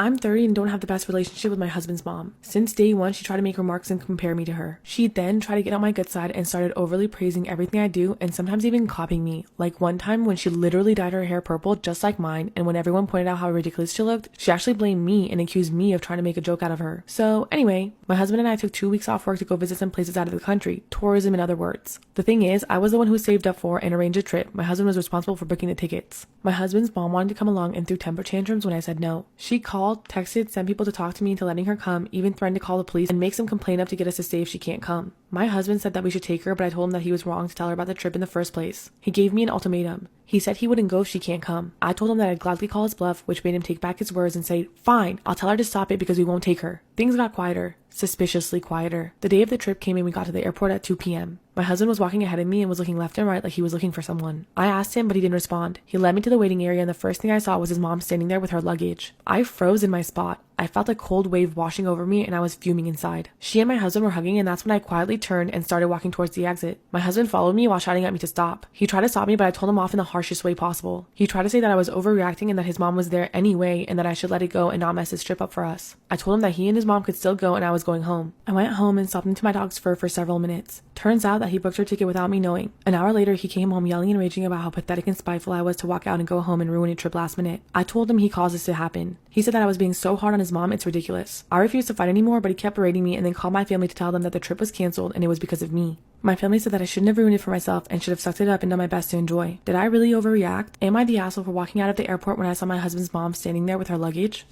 I'm 30 and don't have the best relationship with my husband's mom. Since day one, she tried to make remarks and compare me to her. She then tried to get on my good side and started overly praising everything I do and sometimes even copying me. Like one time when she literally dyed her hair purple just like mine, and when everyone pointed out how ridiculous she looked, she actually blamed me and accused me of trying to make a joke out of her. So anyway, my husband and I took 2 weeks off work to go visit some places out of the country. Tourism in other words. The thing is, I was the one who saved up for and arranged a trip. My husband was responsible for booking the tickets. My husband's mom wanted to come along and threw temper tantrums when I said no. She called, texted, sent people to talk to me into letting her come, even threatened to call the police and make some complaint up to get us to stay if she can't come. My husband said that we should take her, but I told him that he was wrong to tell her about the trip in the first place. He gave me an ultimatum. He said he wouldn't go if she can't come. I told him that I'd gladly call his bluff, which made him take back his words and say, fine, I'll tell her to stop it because we won't take her. Things got quieter. Suspiciously quieter. The day of the trip came and we got to the airport at 2 p.m. My husband was walking ahead of me and was looking left and right like he was looking for someone. I asked him, but he didn't respond. He led me to the waiting area and the first thing I saw was his mom standing there with her luggage. I froze in my spot. I felt a cold wave washing over me and I was fuming inside. She and my husband were hugging and that's when I quietly turned and started walking towards the exit. My husband followed me while shouting at me to stop. He tried to stop me, but I told him off in the harshest way possible. He tried to say that I was overreacting and that his mom was there anyway and that I should let it go and not mess his trip up for us. I told him that he and his mom could still go and I was going home. I went home and stopped into my dog's fur for several minutes. Turns out that he booked her ticket without me knowing. An hour later, he came home yelling and raging about how pathetic and spiteful I was to walk out and go home and ruin a trip last minute. I told him he caused this to happen. He said that I was being so hard on his mom, it's ridiculous. I refused to fight anymore, but he kept berating me and then called my family to tell them that the trip was canceled and it was because of me. My family said that I shouldn't have ruined it for myself and should have sucked it up and done my best to enjoy. Did I really overreact? Am I the asshole for walking out of the airport when I saw my husband's mom standing there with her luggage?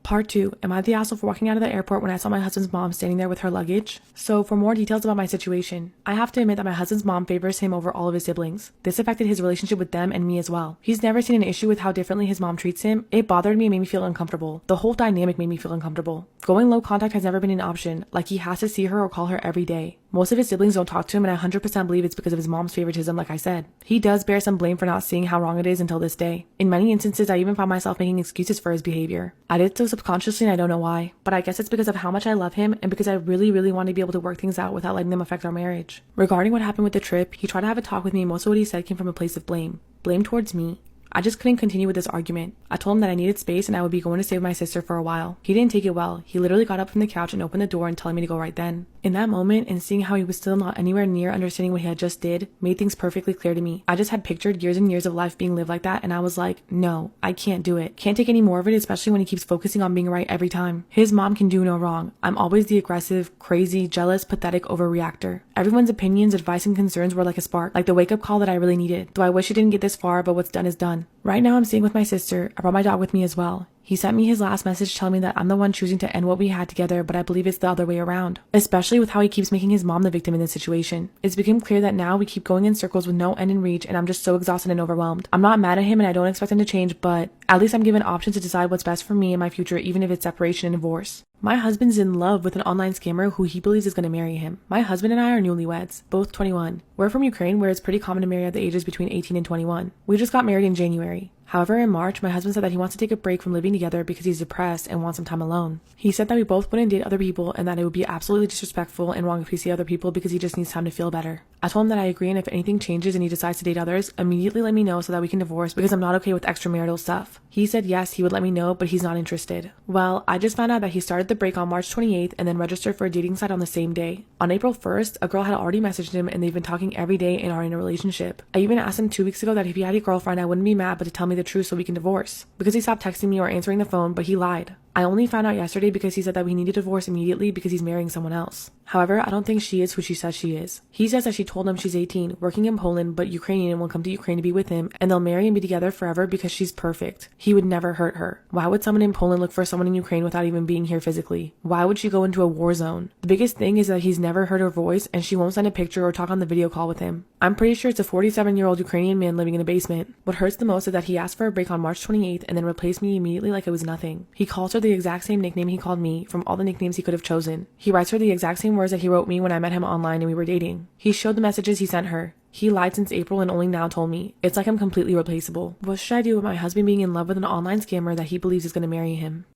Part 2. Am I the asshole for walking out of the airport when I saw my husband's mom standing there with her luggage? So, for more details about my situation, I have to admit that my husband's mom favors him over all of his siblings. This affected his relationship with them and me as well. He's never seen an issue with how differently his mom treats him. It bothered me and made me feel uncomfortable. The whole dynamic made me feel uncomfortable. Going low contact has never been an option, like he has to see her or call her every day. Most of his siblings don't talk to him and I 100% believe it's because of his mom's favoritism, like I said. He does bear some blame for not seeing how wrong it is until this day. In many instances, I even found myself making excuses for his behavior. I did so subconsciously and I don't know why, but I guess it's because of how much I love him and because I really want to be able to work things out without letting them affect our marriage. Regarding what happened with the trip, he tried to have a talk with me and most of what he said came from a place of blame. Blame towards me. I just couldn't continue with this argument. I told him that I needed space and I would be going to stay with my sister for a while. He didn't take it well. He literally got up from the couch and opened the door and telling me to go right then. In that moment, and seeing how he was still not anywhere near understanding what he had just did, made things perfectly clear to me. I just had pictured years and years of life being lived like that and I was like, no, I can't do it. Can't take any more of it, especially when he keeps focusing on being right every time. His mom can do no wrong. I'm always the aggressive, crazy, jealous, pathetic overreactor. Everyone's opinions, advice, and concerns were like a spark, like the wake-up call that I really needed. Though I wish it didn't get this far, but what's done is done. Right now I'm staying with my sister. I brought my dog with me as well. He sent me his last message telling me that I'm the one choosing to end what we had together, but I believe it's the other way around. Especially with how he keeps making his mom the victim in this situation. It's become clear that now we keep going in circles with no end in reach and I'm just so exhausted and overwhelmed. I'm not mad at him and I don't expect him to change, but at least I'm given options to decide what's best for me and my future, even if it's separation and divorce. My husband's in love with an online scammer who he believes is going to marry him. My husband and I are newlyweds, both 21. We're from Ukraine, where it's pretty common to marry at the ages between 18 and 21. We just got married in January. However, in March, my husband said that he wants to take a break from living together because he's depressed and wants some time alone. He said that we both wouldn't date other people and that it would be absolutely disrespectful and wrong if we see other people because he just needs time to feel better. I told him that I agree and if anything changes and he decides to date others, immediately let me know so that we can divorce because I'm not okay with extramarital stuff. He said yes, he would let me know, but he's not interested. Well, I just found out that he started the break on March 28th and then registered for a dating site on the same day. On April 1st, a girl had already messaged him and they've been talking every day and are in a relationship. I even asked him 2 weeks ago that if he had a girlfriend, I wouldn't be mad, but to tell me the truth so we can divorce. Because he stopped texting me or answering the phone, but he lied. I only found out yesterday because he said that we need to divorce immediately because he's marrying someone else. However, I don't think she is who she says she is. He says that she told him she's 18, working in Poland, but Ukrainian and will come to Ukraine to be with him, and they'll marry and be together forever because she's perfect. He would never hurt her. Why would someone in Poland look for someone in Ukraine without even being here physically? Why would she go into a war zone? The biggest thing is that he's never heard her voice and she won't send a picture or talk on the video call with him. I'm pretty sure it's a 47-year-old Ukrainian man living in a basement. What hurts the most is that he asked for a break on March 28th and then replaced me immediately like it was nothing. He calls her the exact same nickname he called me from all the nicknames he could have chosen. He writes her the exact same words that he wrote me when I met him online and we were dating. He showed the messages he sent her. He lied since April and only now told me. It's like I'm completely replaceable. What should I do with my husband being in love with an online scammer that he believes is going to marry him?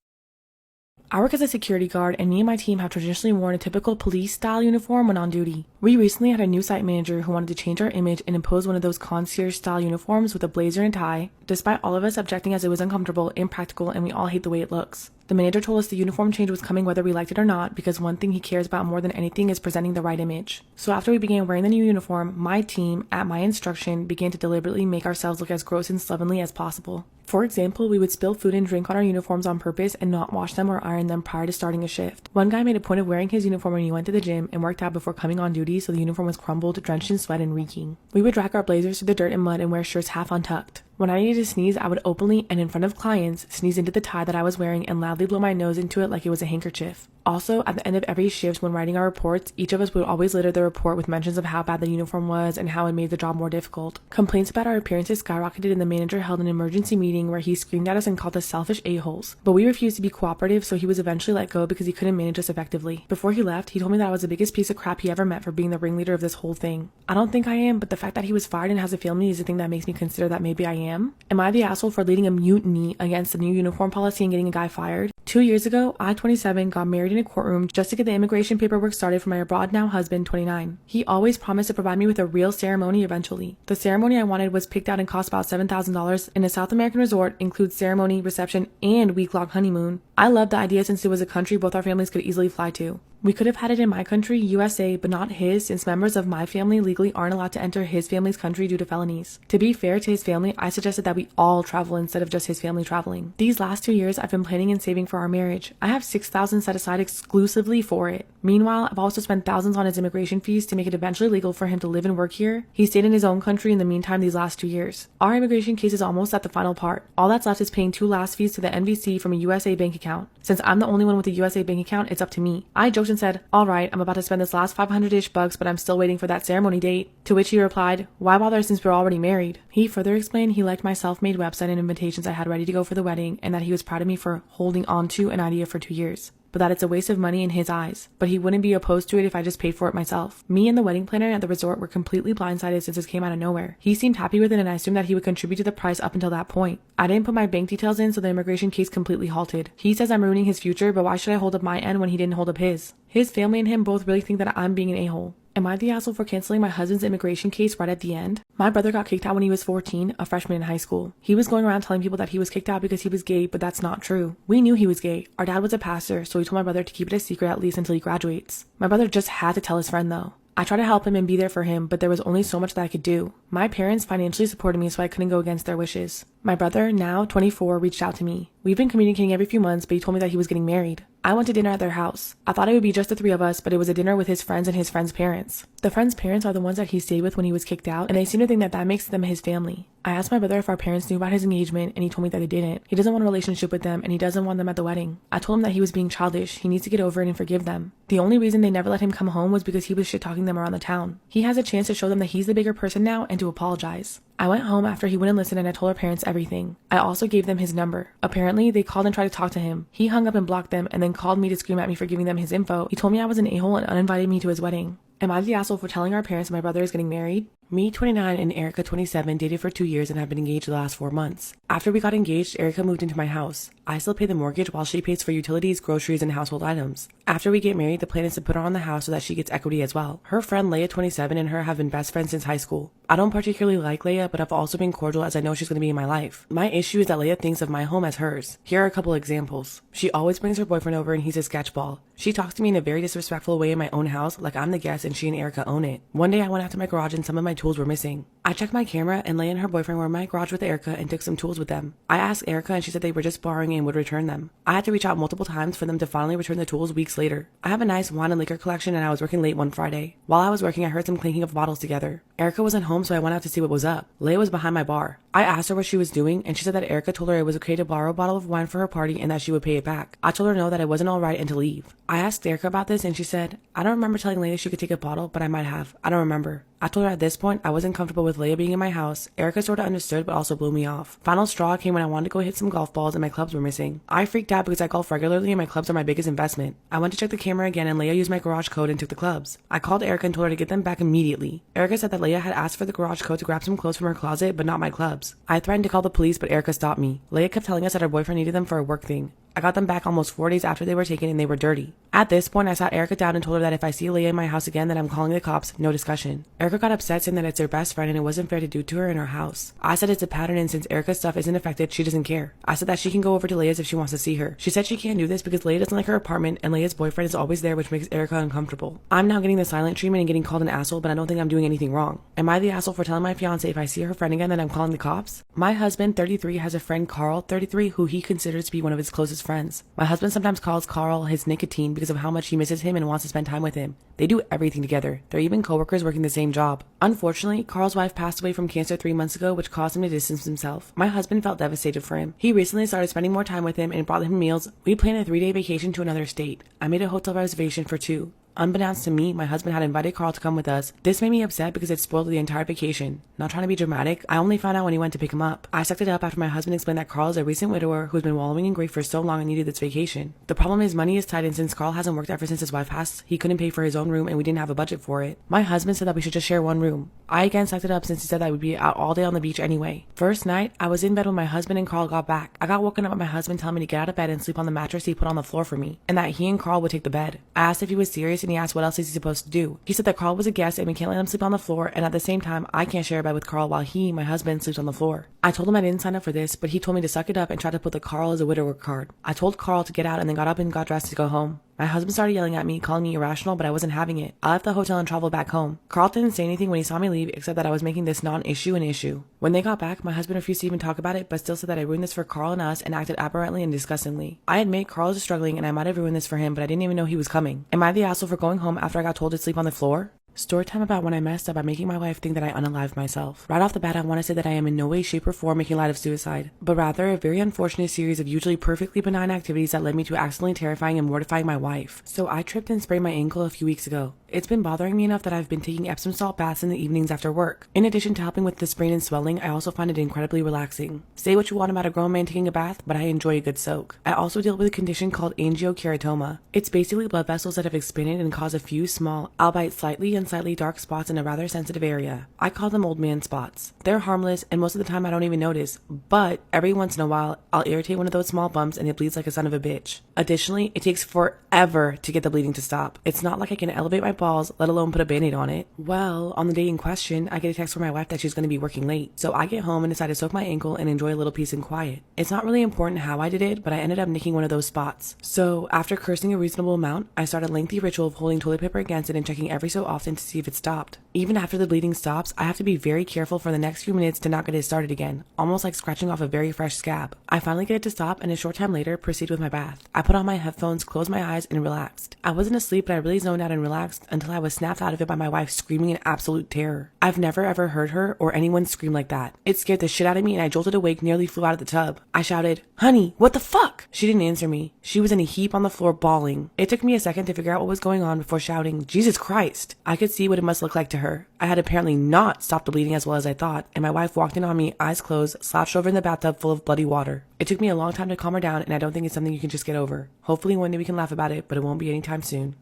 I work as a security guard, and me and my team have traditionally worn a typical police-style uniform when on duty. We recently had a new site manager who wanted to change our image and impose one of those concierge-style uniforms with a blazer and tie, despite all of us objecting as it was uncomfortable, impractical, and we all hate the way it looks. The manager told us the uniform change was coming whether we liked it or not, because one thing he cares about more than anything is presenting the right image. So after we began wearing the new uniform, my team, at my instruction, began to deliberately make ourselves look as gross and slovenly as possible. For example, we would spill food and drink on our uniforms on purpose and not wash them or iron them prior to starting a shift. One guy made a point of wearing his uniform when he went to the gym and worked out before coming on duty, so the uniform was crumbled, drenched in sweat, and reeking. We would drag our blazers through the dirt and mud and wear shirts half untucked. When I needed to sneeze, I would openly and in front of clients sneeze into the tie that I was wearing and loudly blow my nose into it like it was a handkerchief. Also, at the end of every shift when writing our reports, each of us would always litter the report with mentions of how bad the uniform was and how it made the job more difficult. Complaints about our appearances skyrocketed, and the manager held an emergency meeting where he screamed at us and called us selfish a-holes. But we refused to be cooperative, so he was eventually let go because he couldn't manage us effectively. Before he left, he told me that I was the biggest piece of crap he ever met for being the ringleader of this whole thing. I don't think I am, but the fact that he was fired and has a family is the thing that makes me consider that maybe I am. Am I the asshole for leading a mutiny against the new uniform policy and getting a guy fired? 2 years ago, I, 27, got married in a courtroom just to get the immigration paperwork started for my abroad now husband, 29. He always promised to provide me with a real ceremony eventually. The ceremony I wanted was picked out and cost about $7,000 in a South American resort, includes ceremony, reception, and week-long honeymoon. I loved the idea since it was a country both our families could easily fly to. We could have had it in my country, USA, but not his, since members of my family legally aren't allowed to enter his family's country due to felonies. To be fair to his family, I suggested that we all travel instead of just his family traveling. These last 2 years, I've been planning and saving for our marriage. I have $6,000 set aside exclusively for it. Meanwhile, I've also spent thousands on his immigration fees to make it eventually legal for him to live and work here. He stayed in his own country in the meantime these last 2 years. Our immigration case is almost at the final part. All that's left is paying 2 last fees to the NVC from a USA bank account. Since I'm the only one with a USA bank account, it's up to me. I joked and said, "Alright, I'm about to spend this last 500-ish bucks, but I'm still waiting for that ceremony date." To which he replied, "Why bother since we're already married?" He further explained he liked my self-made website and invitations I had ready to go for the wedding, and that he was proud of me for holding on to an idea for 2 years. But that it's a waste of money in his eyes. But he wouldn't be opposed to it if I just paid for it myself. Me and the wedding planner at the resort were completely blindsided since this came out of nowhere. He seemed happy with it, and I assumed that he would contribute to the price up until that point. I didn't put my bank details in, so the immigration case completely halted. He says I'm ruining his future, but why should I hold up my end when he didn't hold up his? His family and him both really think that I'm being an a-hole. Am I the asshole for canceling my husband's immigration case right at the end? My brother got kicked out when he was 14, a freshman in high school. He was going around telling people that he was kicked out because he was gay, but that's not true. We knew he was gay. Our dad was a pastor, so he told my brother to keep it a secret at least until he graduates. My brother just had to tell his friend though. I tried to help him and be there for him, but there was only so much that I could do. My parents financially supported me, so I couldn't go against their wishes. My brother, now 24, reached out to me. We've been communicating every few months, but he told me that he was getting married. I went to dinner at their house. I thought it would be just the 3 of us, but it was a dinner with his friends and his friends' parents. The friends' parents are the ones that he stayed with when he was kicked out, and they seem to think that that makes them his family. I asked my brother if our parents knew about his engagement, and he told me that they didn't. He doesn't want a relationship with them, and he doesn't want them at the wedding. I told him that he was being childish. He needs to get over it and forgive them. The only reason they never let him come home was because he was shit-talking them around the town. He has a chance to show them that he's the bigger person now and to apologize. I went home after he wouldn't listen, and I told our parents everything. I also gave them his number. Apparently, they called and tried to talk to him. He hung up and blocked them, and then called me to scream at me for giving them his info. He told me I was an a-hole and uninvited me to his wedding. Am I the asshole for telling our parents my brother is getting married? Me, 29, and Erica, 27, dated for 2 years and have been engaged the last 4 months. After we got engaged, Erica moved into my house. I still pay the mortgage while she pays for utilities, groceries, and household items. After we get married, the plan is to put her on the house so that she gets equity as well. Her friend Leia, 27, and her have been best friends since high school. I don't particularly like Leia, but I've also been cordial as I know she's going to be in my life. My issue is that Leia thinks of my home as hers. Here are a couple examples. She always brings her boyfriend over and he's a sketchball. She talks to me in a very disrespectful way in my own house, like I'm the guest and she and Erica own it. One day I went out to my garage and some of my tools were missing. I checked my camera and Leia and her boyfriend were in my garage with Erica and took some tools with them. I asked Erica and she said they were just borrowing and would return them. I had to reach out multiple times for them to finally return the tools weeks later. I have a nice wine and liquor collection and I was working late one Friday. While I was working, I heard some clinking of bottles together. Erica wasn't home, so I went out to see what was up. Leia was behind my bar. I asked her what she was doing and she said that Erica told her it was okay to borrow a bottle of wine for her party and that she would pay it back. I told her no, that it wasn't alright and to leave. I asked Erica about this and she said, "I don't remember telling Leia she could take a bottle, but I might have. I don't remember." I told her at this point I wasn't comfortable with Leia being in my house. Erica sort of understood but also blew me off. Final straw came when I wanted to go hit some golf balls and my clubs were missing. I freaked out because I golf regularly and my clubs are my biggest investment. I went to check the camera again and Leia used my garage code and took the clubs. I called Erica and told her to get them back immediately. Erica said that Leia had asked for the garage code to grab some clothes from her closet but not my clubs. I threatened to call the police but Erica stopped me. Leia kept telling us that her boyfriend needed them for a work thing. I got them back almost 4 days after they were taken and they were dirty. At this point, I sat Erica down and told her that if I see Leia in my house again, then I'm calling the cops, no discussion. Erica got upset saying that it's her best friend and it wasn't fair to do to her in her house. I said it's a pattern and since Erica's stuff isn't affected, she doesn't care. I said that she can go over to Leia's if she wants to see her. She said she can't do this because Leia doesn't like her apartment and Leia's boyfriend is always there, which makes Erica uncomfortable. I'm now getting the silent treatment and getting called an asshole, but I don't think I'm doing anything wrong. Am I the asshole for telling my fiance if I see her friend again, then I'm calling the cops? My husband, 33, has a friend, Carl, 33, who he considers to be one of his closest friends. My husband sometimes calls Carl his nicotine because of how much he misses him and wants to spend time with him. They do everything together. They're even coworkers working the same job. Unfortunately, Carl's wife passed away from cancer 3 months ago, which caused him to distance himself. My husband felt devastated for him. He recently started spending more time with him and brought him meals. We planned a 3-day vacation to another state. I made a hotel reservation for 2. Unbeknownst to me, my husband had invited Carl to come with us. This made me upset because it spoiled the entire vacation. Not trying to be dramatic, I only found out when he went to pick him up. I sucked it up after my husband explained that Carl is a recent widower who's been wallowing in grief for so long and needed this vacation. The problem is money is tight, and since Carl hasn't worked ever since his wife passed, he couldn't pay for his own room and we didn't have a budget for it. My husband said that we should just share one room. I again sucked it up since he said that we'd be out all day on the beach anyway. First night, I was in bed when my husband and Carl got back. I got woken up by my husband telling me to get out of bed and sleep on the mattress he put on the floor for me, and that he and Carl would take the bed. I asked if he was serious and he asked what else is he supposed to do. He said that Carl was a guest and we can't let him sleep on the floor, and at the same time, I can't share a bed with Carl while he, my husband, sleeps on the floor. I told him I didn't sign up for this, but he told me to suck it up and try to put the Carl as a widower card. I told Carl to get out and then got up and got dressed to go home. My husband started yelling at me, calling me irrational, but I wasn't having it. I left the hotel and traveled back home. Carl didn't say anything when he saw me leave, except that I was making this non-issue an issue. When they got back, my husband refused to even talk about it, but still said that I ruined this for Carl and us and acted aberrantly and disgustingly. I admit Carl is struggling and I might have ruined this for him, but I didn't even know he was coming. Am I the asshole for going home after I got told to sleep on the floor? Storytime about when I messed up by making my wife think that I unalived myself. Right off the bat, I want to say that I am in no way, shape, or form making light of suicide, but rather a very unfortunate series of usually perfectly benign activities that led me to accidentally terrifying and mortifying my wife. So I tripped and sprained my ankle a few weeks ago. It's been bothering me enough that I've been taking Epsom salt baths in the evenings after work. In addition to helping with the sprain and swelling, I also find it incredibly relaxing. Say what you want about a grown man taking a bath, but I enjoy a good soak. I also deal with a condition called angiokeratoma. It's basically blood vessels that have expanded and cause a few small, albeit slightly dark spots in a rather sensitive area. I call them old man spots. They're harmless and most of the time I don't even notice, but every once in a while I'll irritate one of those small bumps and it bleeds like a son of a bitch. Additionally, it takes forever to get the bleeding to stop. It's not like I can elevate my balls, let alone put a band-aid on it. Well, on the day in question, I get a text from my wife that she's going to be working late, so I get home and decide to soak my ankle and enjoy a little peace and quiet. It's not really important how I did it, but I ended up nicking one of those spots. So after cursing a reasonable amount, I start a lengthy ritual of holding toilet paper against it and checking every so often to see if it stopped. Even after the bleeding stops, I have to be very careful for the next few minutes to not get it started again, almost like scratching off a very fresh scab. I finally get it to stop and a short time later proceed with my bath. I put on my headphones, closed my eyes, and relaxed. I wasn't asleep, but I really zoned out and relaxed until I was snapped out of it by my wife screaming in absolute terror. I've never ever heard her or anyone scream like that. It scared the shit out of me and I jolted awake, nearly flew out of the tub. I shouted, "Honey, what the fuck?" She didn't answer me. She was in a heap on the floor bawling. It took me a second to figure out what was going on before shouting, "Jesus Christ." I could see what it must look like to her. I had apparently not stopped the bleeding as well as I thought, and my wife walked in on me, eyes closed, slouched over in the bathtub full of bloody water. It took me a long time to calm her down, and I don't think it's something you can just get over. Hopefully one day we can laugh about it, but it won't be anytime soon.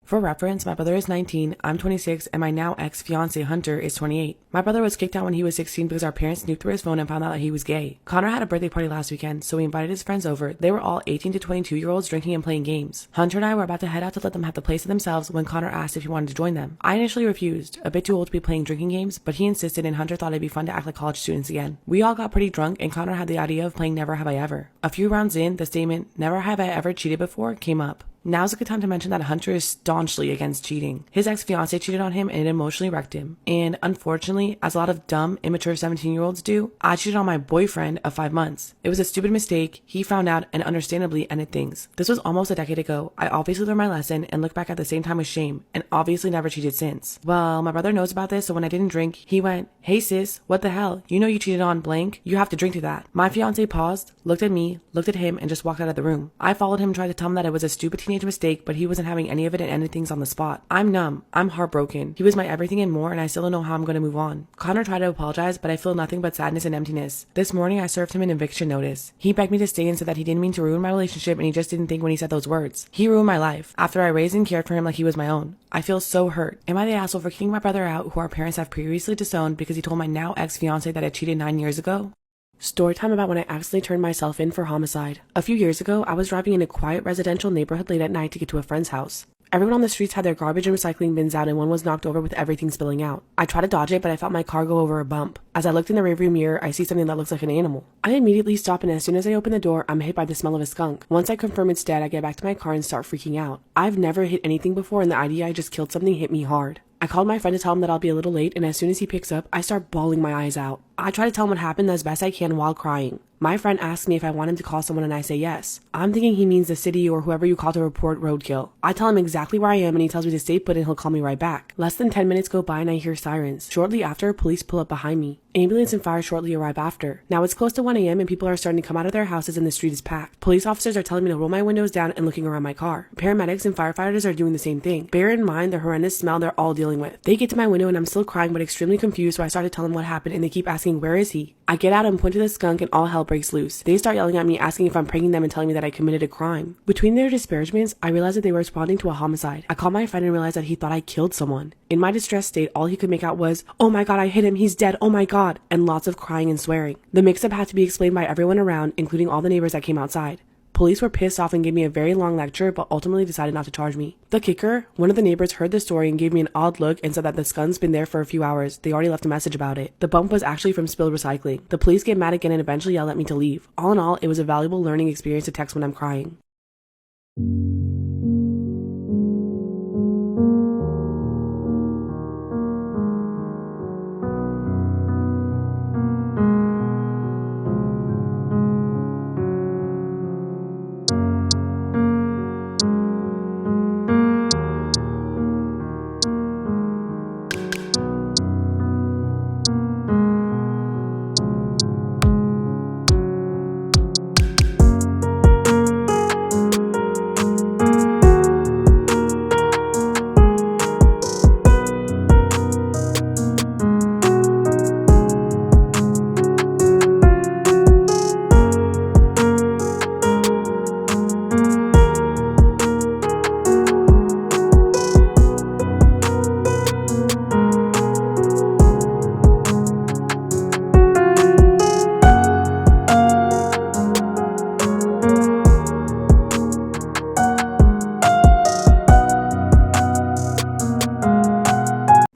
For reference, my brother is 19, I'm 26, and my now ex-fiance Hunter is 28. My brother was kicked out when he was 16 because our parents snooped through his phone and found out that he was gay. Connor had a birthday party last weekend, so we invited his friends over. They were all 18 to 22-year-olds drinking and playing games. Hunter and I were about to head out to let them have the place to themselves when Connor asked if he wanted to join them. I initially refused, a bit too old to be playing drinking games, but he insisted and Hunter thought it'd be fun to act like college students again. We all got pretty drunk and Connor had the idea of playing Never Have I Ever. A few rounds in, the statement, "Never have I ever cheated before," came up. Now's a good time to mention that Hunter is staunchly against cheating. His ex-fiance cheated on him and it emotionally wrecked him. And unfortunately, as a lot of dumb, immature 17-year-olds do, I cheated on my boyfriend of 5 months. It was a stupid mistake, he found out and understandably ended things. This was almost a decade ago. I obviously learned my lesson and look back at the same time with shame, and obviously never cheated since. Well, my brother knows about this, so when I didn't drink, he went, "Hey sis, what the hell? You know you cheated on blank? You have to drink to that." My fiance paused, looked at me, looked at him, and just walked out of the room. I followed him and tried to tell him that it was a stupid teenage mistake, but he wasn't having any of it and ended things on the spot. I'm numb. I'm heartbroken. He was my everything and more, and I still don't know how I'm going to move on. Connor tried to apologize, but I feel nothing but sadness and emptiness. This morning, I served him an eviction notice. He begged me to stay and said that he didn't mean to ruin my relationship and he just didn't think when he said those words. He ruined my life after I raised and cared for him like he was my own. I feel so hurt. Am I the asshole for kicking my brother out, who our parents have previously disowned because he told my now ex-fiance that I cheated 9 years ago? Storytime about when I accidentally turned myself in for homicide. A few years ago, I was driving in a quiet residential neighborhood late at night to get to a friend's house. Everyone on the streets had their garbage and recycling bins out and one was knocked over with everything spilling out. I tried to dodge it, but I felt my car go over a bump. As I looked in the rearview mirror, I see something that looks like an animal. I immediately stop, and as soon as I open the door, I'm hit by the smell of a skunk. Once I confirm it's dead, I get back to my car and start freaking out. I've never hit anything before, and the idea I just killed something hit me hard. I called my friend to tell him that I'll be a little late, and as soon as he picks up, I start bawling my eyes out. I try to tell him what happened as best I can while crying. My friend asks me if I want him to call someone and I say yes. I'm thinking he means the city or whoever you call to report roadkill. I tell him exactly where I am and he tells me to stay put and he'll call me right back. Less than 10 minutes go by and I hear sirens. Shortly after, police pull up behind me. Ambulance and fire shortly arrive after. Now it's close to 1 a.m. and people are starting to come out of their houses and the street is packed. Police officers are telling me to roll my windows down and looking around my car. Paramedics and firefighters are doing the same thing. Bear in mind the horrendous smell they're all dealing with. They get to my window and I'm still crying but extremely confused, so I start to tell them what happened and they keep asking, where is he? I get out and point to the skunk and all hell breaks loose. They start yelling at me, asking if I'm pranking them and telling me that I committed a crime. Between their disparagements, I realized that they were responding to a homicide. I called my friend and realized that he thought I killed someone. In my distressed state, all he could make out was, "Oh my god, I hit him, he's dead, oh my god," and lots of crying and swearing. The mix-up had to be explained by everyone around, including all the neighbors that came outside. Police were pissed off and gave me a very long lecture, but ultimately decided not to charge me. The kicker, one of the neighbors heard the story and gave me an odd look and said that the skunk's been there for a few hours. They already left a message about it. The bump was actually from spilled recycling. The police get mad again and eventually yell at me to leave. All in all, it was a valuable learning experience to text when I'm crying.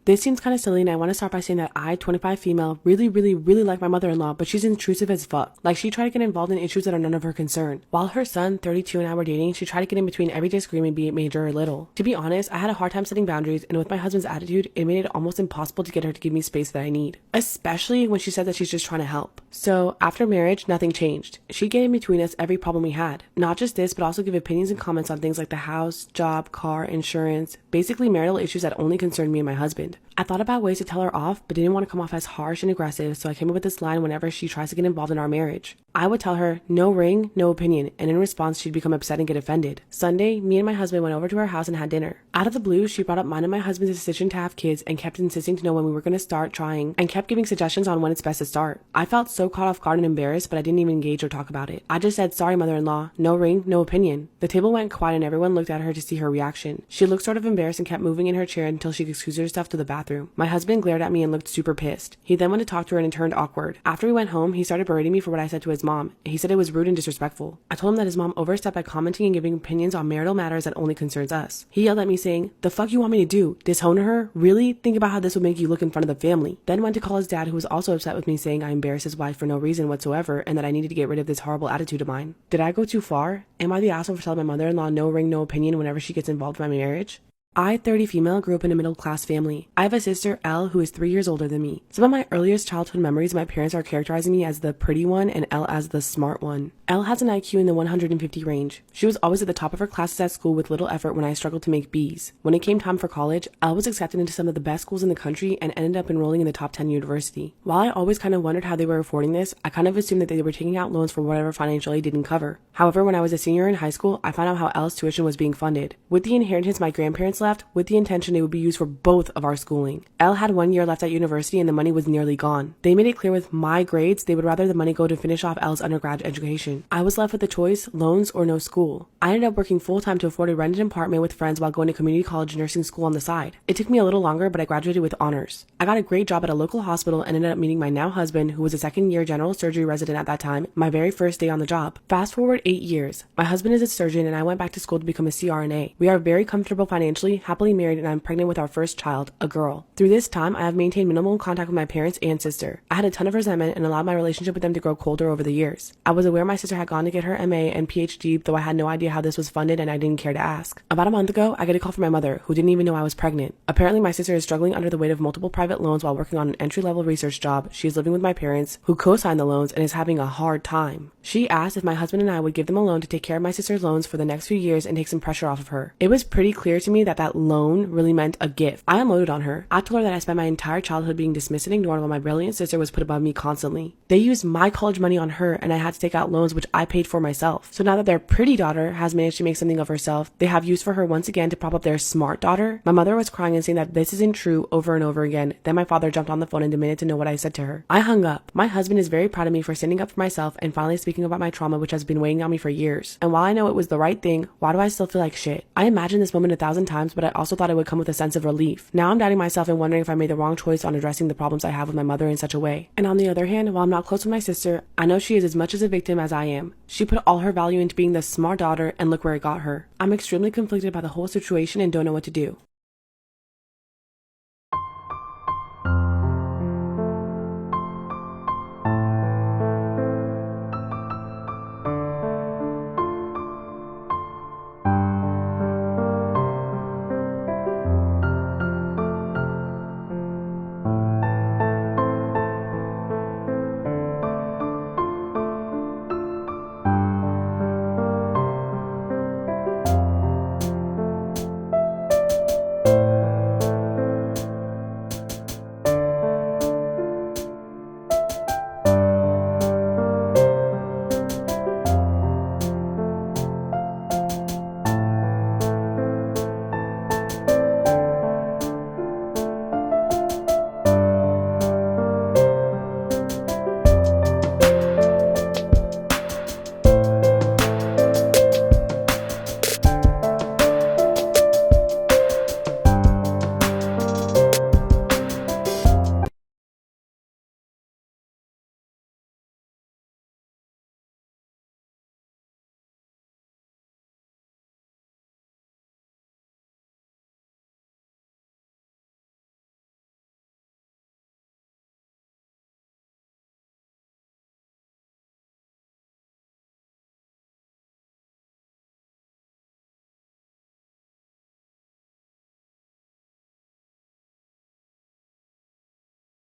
This seems kind of silly, and I want to start by saying that I, 25 female, really like my mother-in-law, but she's intrusive as fuck. Like, she tried to get involved in issues that are none of her concern. While her son, 32, and I were dating, she tried to get in between every disagreement, be it major or little. To be honest, I had a hard time setting boundaries, and with my husband's attitude, it made it almost impossible to get her to give me space that I need. Especially when she said that she's just trying to help. So, after marriage, nothing changed. She'd get in between us every problem we had. Not just this, but also give opinions and comments on things like the house, job, car, insurance, basically marital issues that only concerned me and my husband. I thought about ways to tell her off, but didn't want to come off as harsh and aggressive, so I came up with this line whenever she tries to get involved in our marriage. I would tell her, no ring, no opinion, and in response, she'd become upset and get offended. Sunday, me and my husband went over to her house and had dinner. Out of the blue, she brought up mine and my husband's decision to have kids and kept insisting to know when we were going to start trying and kept giving suggestions on when it's best to start. I felt so caught off guard and embarrassed, but I didn't even engage or talk about it. I just said, sorry, mother-in-law, no ring, no opinion. The table went quiet and everyone looked at her to see her reaction. She looked sort of embarrassed and kept moving in her chair until she excused herself to the bathroom. My husband glared at me and looked super pissed. He then went to talk to her and it turned awkward. After we went home, he started berating me for what I said to his mom. He said it was rude and disrespectful. I told him that his mom overstepped by commenting and giving opinions on marital matters that only concerns us. He yelled at me saying, the fuck you want me to do? Disown her? Really? Think about how this would make you look in front of the family. Then went to call his dad, who was also upset with me, saying I embarrassed his wife for no reason whatsoever and that I needed to get rid of this horrible attitude of mine. Did I go too far? Am I the asshole for telling my mother-in-law no ring, no opinion whenever she gets involved in my marriage? I, 30 female, grew up in a middle-class family. I have a sister, Elle, who is 3 years older than me. Some of my earliest childhood memories, my parents are characterizing me as the pretty one and Elle as the smart one. Elle has an IQ in the 150 range. She was always at the top of her classes at school with little effort when I struggled to make B's. When it came time for college, Elle was accepted into some of the best schools in the country and ended up enrolling in the top 10 university. While I always kind of wondered how they were affording this, I kind of assumed that they were taking out loans for whatever financial aid didn't cover. However, when I was a senior in high school, I found out how Elle's tuition was being funded. With the inheritance my grandparents left, with the intention it would be used for both of our schooling. Elle had 1 year left at university and the money was nearly gone. They made it clear with my grades they would rather the money go to finish off Elle's undergrad education. situation. I was left with the choice, loans or no school. I ended up working full-time to afford a rented apartment with friends while going to community college nursing school on the side. It took me a little longer, but I graduated with honors. I got a great job at a local hospital and ended up meeting my now husband, who was a second-year general surgery resident at that time, my very first day on the job. Fast forward 8 years. My husband is a surgeon and I went back to school to become a CRNA. We are very comfortable financially, happily married, and I'm pregnant with our first child, a girl. Through this time, I have maintained minimal contact with my parents and sister. I had a ton of resentment and allowed my relationship with them to grow colder over the years. I was aware my sister had gone to get her MA and PhD, though I had no idea how this was funded and I didn't care to ask. About a month ago, I get a call from my mother, who didn't even know I was pregnant. Apparently, my sister is struggling under the weight of multiple private loans while working on an entry-level research job. She is living with my parents, who co-signed the loans, and is having a hard time. She asked if my husband and I would give them a loan to take care of my sister's loans for the next few years and take some pressure off of her. It was pretty clear to me that that loan really meant a gift. I unloaded on her. I told her that I spent my entire childhood being dismissed and ignored while my brilliant sister was put above me constantly. They used my college money on her and I had to take out loans which I paid for myself. So now that their pretty daughter has managed to make something of herself, they have use for her once again to prop up their smart daughter. My mother was crying and saying that this isn't true over and over again. Then my father jumped on the phone and demanded to know what I said to her. I hung up. My husband is very proud of me for standing up for myself and finally speaking about my trauma, which has been weighing on me for years. And while I know it was the right thing, why do I still feel like shit? I imagined this moment 1,000 times, but I also thought it would come with a sense of relief. Now I'm doubting myself and wondering if I made the wrong choice on addressing the problems I have with my mother in such a way. And on the other hand, while I'm not close with my sister, I know she is as much as a victim as I am. She put all her value into being the smart daughter and look where it got her. I'm extremely conflicted by the whole situation and don't know what to do.